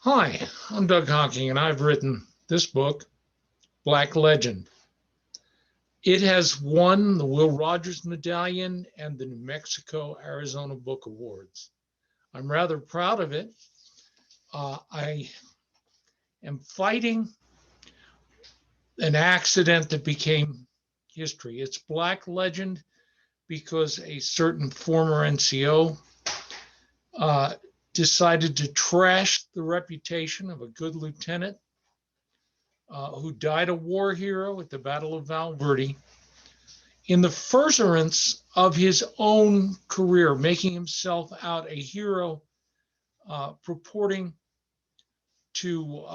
Hi, I'm Doug Hocking, and I've written this book, Black Legend. It has won the Will Rogers Medallion and the New Mexico Arizona Book Awards. I'm rather proud of it. I am fighting an accident that became history. It's Black Legend because a certain former NCO uh, decided to trash the reputation of a good lieutenant who died a war hero at the Battle of Val Verde in the furtherance of his own career, making himself out a hero, purporting to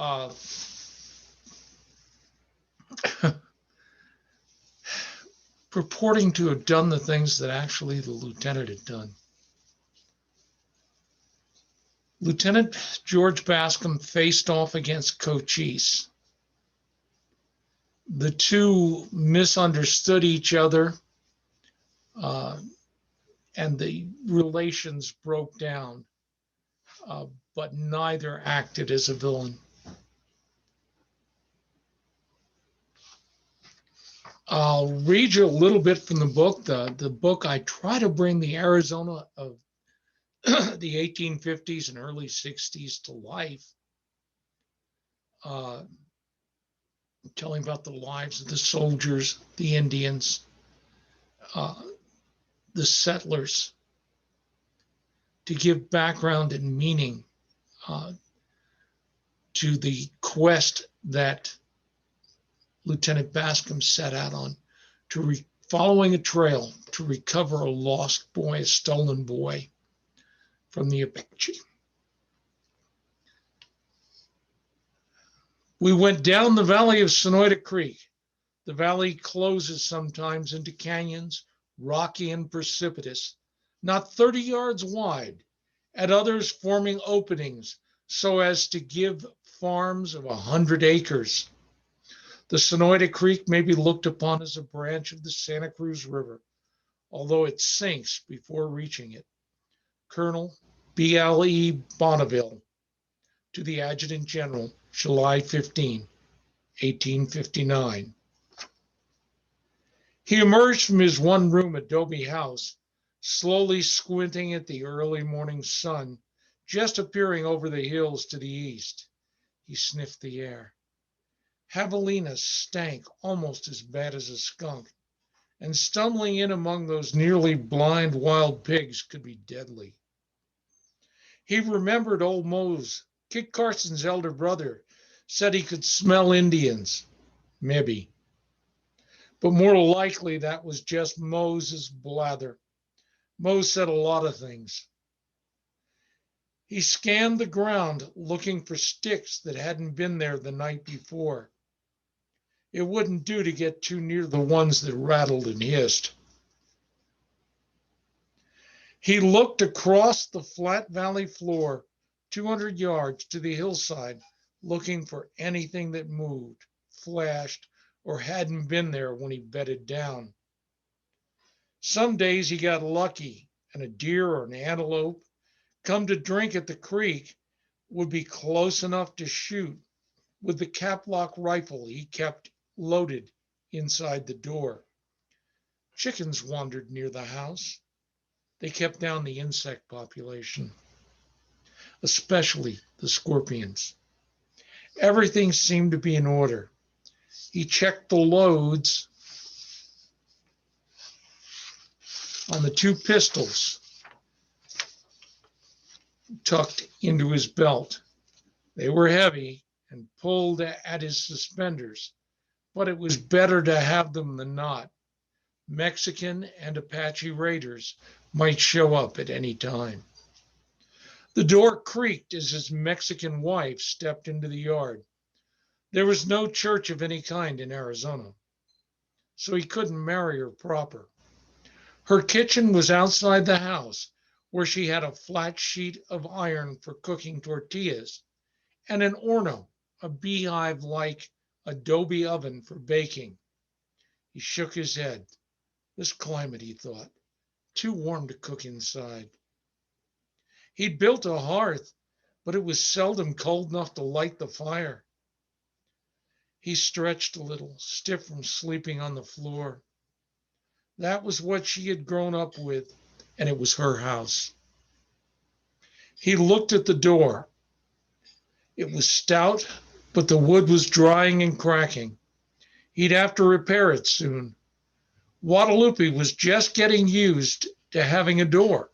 purporting to have done the things that actually the lieutenant had done. Lieutenant George Bascom faced off against Cochise. The two misunderstood each other, uh, and the relations broke down, uh, but neither acted as a villain. I'll read you a little bit from the book. The book, I try to bring the Arizona of the 1850s and early 60s to life, uh, telling about the lives of the soldiers, the Indians, uh, the settlers, to give background and meaning uh, to the quest that Lieutenant Bascom set out on, following a trail to recover a lost boy, a stolen boy from the Apache. We went down the valley of Sonoyta Creek. The valley closes sometimes into canyons, rocky and precipitous, not 30 yards wide, at others forming openings so as to give farms of 100 acres. The Sonoyta Creek may be looked upon as a branch of the Santa Cruz River, although it sinks before reaching it. Colonel B.L.E. Bonneville to the Adjutant General, July 15, 1859. He emerged from his one-room adobe house, slowly squinting at the early morning sun just appearing over the hills to the east. He sniffed the air. Javelina stank almost as bad as a skunk, and stumbling in among those nearly blind wild pigs could be deadly. He remembered old Mose, Kit Carson's elder brother, said he could smell Indians. Maybe. But more likely that was just Mose's blather. Mose said a lot of things. He scanned the ground looking for sticks that hadn't been there the night before. It wouldn't do to get too near the ones that rattled and hissed. He looked across the flat valley floor, 200 yards to the hillside, looking for anything that moved, flashed, or hadn't been there when he bedded down. Some days he got lucky, and a deer or an antelope, come to drink at the creek, would be close enough to shoot with the caplock rifle he kept loaded inside the door. Chickens wandered near the house. They kept down the insect population, especially the scorpions. Everything seemed to be in order. He checked the loads on the two pistols tucked into his belt. They were heavy and pulled at his suspenders, but it was better to have them than not. Mexican and Apache raiders might show up at any time. The door creaked as his Mexican wife stepped into the yard. There was no church of any kind in Arizona, so he couldn't marry her proper. Her kitchen was outside the house, where she had a flat sheet of iron for cooking tortillas and an Orno, a beehive-like adobe oven for baking. He shook his head. This climate, he thought, too warm to cook inside. He'd built a hearth, but it was seldom cold enough to light the fire. He stretched a little, stiff from sleeping on the floor. That was what she had grown up with, and it was her house. He looked at the door. It was stout, but the wood was drying and cracking. He'd have to repair it soon. Guadalupe was just getting used to having a door.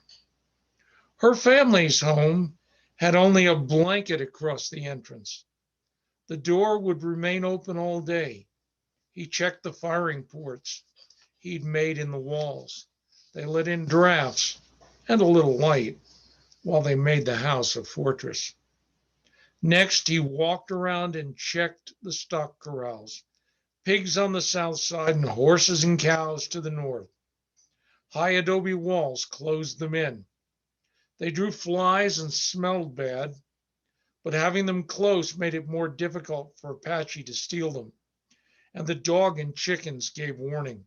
Her family's home had only a blanket across the entrance. The door would remain open all day. He checked the firing ports he'd made in the walls. They let in drafts and a little light while they made the house a fortress. Next, he walked around and checked the stock corrals. Pigs on the south side and horses and cows to the north. High adobe walls closed them in. They drew flies and smelled bad, but having them close made it more difficult for Apache to steal them, and the dog and chickens gave warning.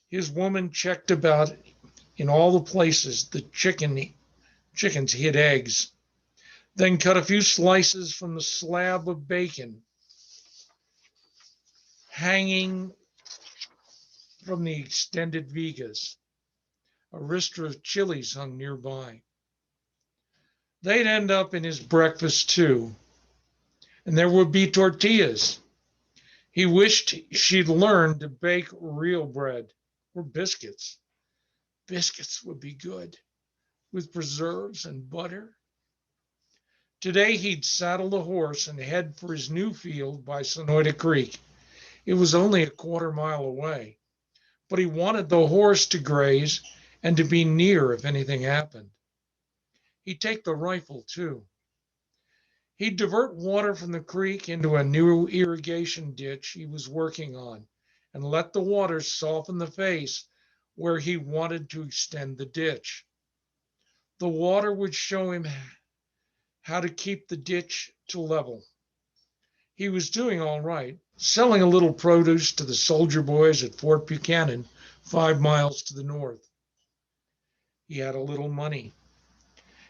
His woman checked about in all the places the chickens hid eggs, then cut a few slices from the slab of bacon hanging from the extended vigas. A ristra of chilies hung nearby. They'd end up in his breakfast too, and there would be tortillas. He wished she'd learned to bake real bread or biscuits. Biscuits would be good with preserves and butter. Today he'd saddle the horse and head for his new field by Sonoyta Creek. It was only a quarter-mile away, but he wanted the horse to graze and to be near if anything happened. He'd take the rifle too. He'd divert water from the creek into a new irrigation ditch he was working on and let the water soften the face where he wanted to extend the ditch. The water would show him how to keep the ditch to level. He was doing all right, selling a little produce to the soldier boys at Fort Buchanan, 5 miles to the north. He had a little money.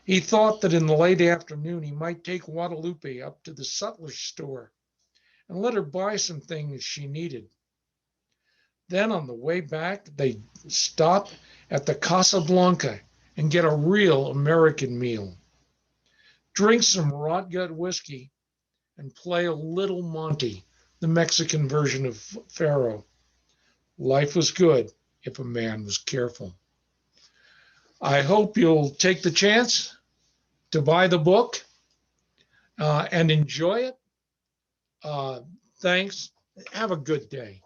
He thought that in the late afternoon he might take Guadalupe up to the sutler's store and let her buy some things she needed. Then on the way back, they'd stop at the Casa Blanca and get a real American meal, drink some rot gut whiskey, and play a little Monte, the Mexican version of Faro. Life was good if a man was careful. I hope you'll take the chance to buy the book and enjoy it. Thanks. Have a good day.